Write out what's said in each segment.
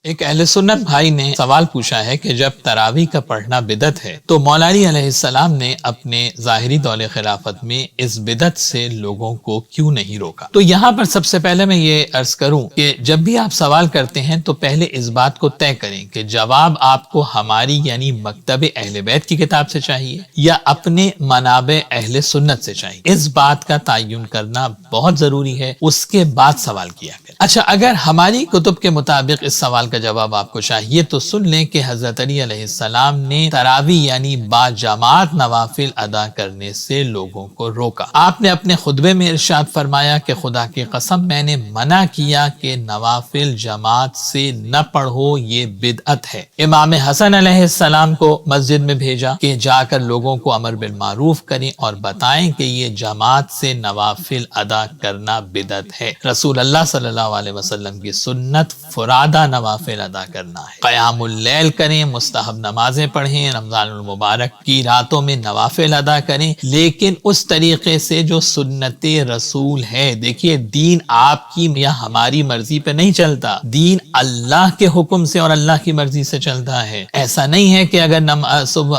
ایک اہل سنت بھائی نے سوال پوچھا ہے کہ جب تراویح کا پڑھنا بدعت ہے تو مولا علی علیہ السلام نے اپنے ظاہری دور خلافت میں اس بدعت سے لوگوں کو کیوں نہیں روکا؟ تو یہاں پر سب سے پہلے میں یہ عرض کروں کہ جب بھی آپ سوال کرتے ہیں تو پہلے اس بات کو طے کریں کہ جواب آپ کو ہماری یعنی مکتب اہل بیت کی کتاب سے چاہیے یا اپنے منابع اہل سنت سے چاہیے۔ اس بات کا تعین کرنا بہت ضروری ہے، اس کے بعد سوال کیا کریں۔ اچھا، اگر ہماری کتب کے مطابق اس سوال کا جواب آپ کو چاہیے تو سن لیں کہ حضرت علی علیہ السلام نے تراویح یعنی با جماعت نوافل ادا کرنے سے لوگوں کو روکا۔ آپ نے اپنے خطبے میں ارشاد فرمایا کہ خدا کی قسم میں نے منع کیا کہ نوافل جماعت سے نہ پڑھو، یہ بدعت ہے۔ امام حسن علیہ السلام کو مسجد میں بھیجا کہ جا کر لوگوں کو امر بالمعروف کریں اور بتائیں کہ یہ جماعت سے نوافل ادا کرنا بدعت ہے۔ رسول اللہ صلی اللہ علیہ وسلم کی سنت فرادہ نوافل ادا کرنا ہے۔ قیام اللیل کریں، مستحب نمازیں پڑھیں، رمضان المبارک کی راتوں میں نوافل ادا کریں، لیکن اس طریقے سے جو سنت رسول ہے۔ دیکھیے، دین آپ کی یا ہماری مرضی پہ نہیں چلتا، دین اللہ کے حکم سے اور اللہ کی مرضی سے چلتا ہے۔ ایسا نہیں ہے کہ اگر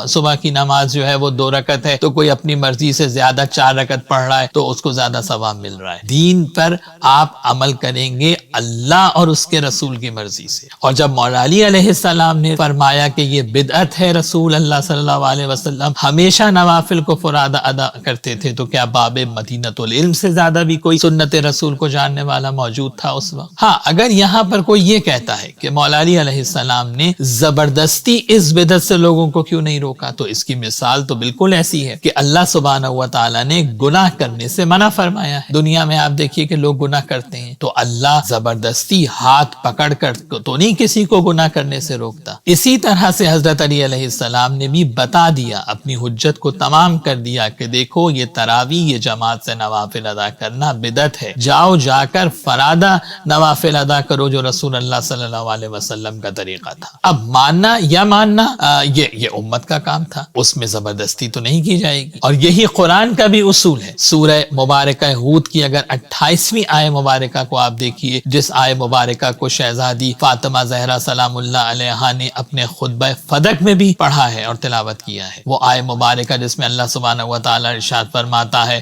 صبح کی نماز جو ہے وہ 2 رکعت ہے تو کوئی اپنی مرضی سے زیادہ 4 رکعت پڑھ رہا ہے تو اس کو زیادہ ثواب مل رہا ہے۔ دین پر آپ عمل کریں گے اللہ اور اس کے رسول کی مرضی سے۔ اور جب مولا علی علیہ السلام نے فرمایا کہ یہ بدعت ہے، رسول اللہ صلی اللہ علیہ وسلم ہمیشہ نوافل کو فرادہ ادا کرتے تھے، تو کیا باب مدینۃ العلم سے زیادہ بھی کوئی سنت رسول کو جاننے والا موجود تھا اس وقت؟ ہاں، اگر یہاں پر کوئی یہ کہتا ہے کہ مولا علی علیہ السلام نے زبردستی اس بدعت سے لوگوں کو کیوں نہیں روکا، تو اس کی مثال تو بالکل ایسی ہے کہ اللہ سبحانہ و تعالی نے گناہ کرنے سے منع فرمایا ہے۔ دنیا میں آپ دیکھیے کہ لوگ گناہ کرتے ہیں تو اللہ زبردستی ہاتھ پکڑ کر تو نہیں کسی کو گناہ کرنے سے روکتا۔ اسی طرح سے حضرت علی علیہ السلام نے بھی بتا دیا، اپنی حجت کو تمام کر دیا کہ دیکھو یہ تراویح، یہ جماعت سے نوافل ادا کرنا بدعت ہے، جاؤ جا کر فرادہ نوافل ادا کرو جو رسول اللہ صلی اللہ علیہ وسلم کا طریقہ تھا۔ اب ماننا یا ماننا یہ امت کا کام تھا، اس میں زبردستی تو نہیں کی جائے گی، اور یہی قرآن کا بھی اصول ہے۔ سورہ مبارکہ ہود کی اگر 28ویں آیہ مبارکہ کو آپ دیکھیے، جس آیہ مبارکہ کو شہزادی فاطمہ زہرا سلام اللہ علیہا نے اپنے خطبہ فدق میں بھی پڑھا ہے اور تلاوت کیا ہے، وہ آیہ مبارکہ جس میں اللہ سبحانہ و تعالی ارشاد فرماتا ہے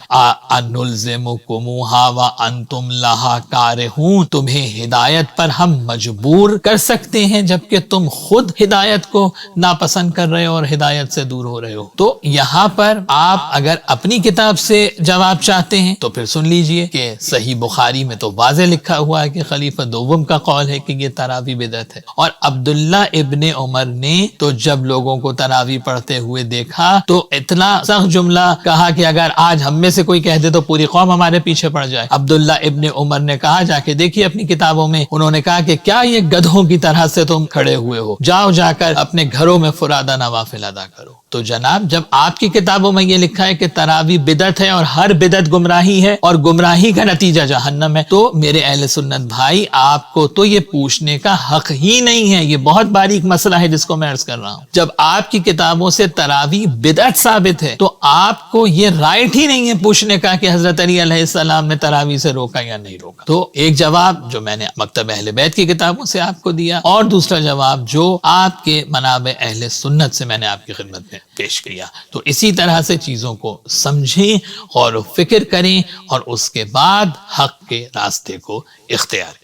أَنُلْزِمُكُمُوهَا وَأَنْتُمْ لَهَا كَارِهُونَ، تمہیں ہدایت پر ہم مجبور کر سکتے ہیں جبکہ تم خود ہدایت کو ناپسند کر رہے ہو اور ہدایت سے دور ہو رہے ہو۔ تو یہاں پر آپ اگر اپنی کتاب سے جواب چاہتے ہیں تو پھر سن لیجئے کہ صحیح بخاری میں تو واضح لکھا ہوا ہے کہ خلیفہ دوم کا قول ہے کہ یہ تراویح بدعت ہے، اور عبداللہ ابن عمر نے تو جب لوگوں کو تراویح پڑھتے ہوئے دیکھا تو اتنا سخت جملہ کہا کہ اگر آج ہم میں سے کوئی کہہ دے تو پوری قوم ہمارے پیچھے پڑ جائے۔ عبداللہ ابن عمر نے کہا، جا کے دیکھیے اپنی کتابوں میں، انہوں نے کہا کہ کیا یہ گدھوں کی طرح سے تم کھڑے ہوئے ہو، جاؤ جا کر اپنے گھروں میں فرادہ نوافل ادا کرو۔ تو جناب، جب آپ کی کتابوں میں یہ لکھا ہے کہ تراویح بدعت ہے اور ہر بدعت گمراہی ہے اور گمراہی کا نتیجہ جہنم ہے، تو میرے اہل سنت بھائی، آپ کو تو یہ پوچھنے کا حق ہی نہیں ہے۔ یہ بہت باریک مسئلہ ہے جس کو میں عرض کر رہا ہوں۔ جب آپ کی کتابوں سے تراویح بدعت ثابت ہے تو آپ کو یہ رائٹ ہی نہیں ہے پوچھنے کا کہ حضرت علی علیہ السلام نے تراویح سے روکا یا نہیں روکا۔ تو ایک جواب جو میں نے مکتب اہل بیت کی کتابوں سے آپ کو دیا، اور دوسرا جواب جو آپ کے منابع اہل سنت سے میں نے آپ کی خدمت میں پیش کیا۔ تو اسی طرح سے چیزوں کو سمجھیں، غور و فکر کریں، اور اس کے بعد حق کے راستے کو اختیار کریں۔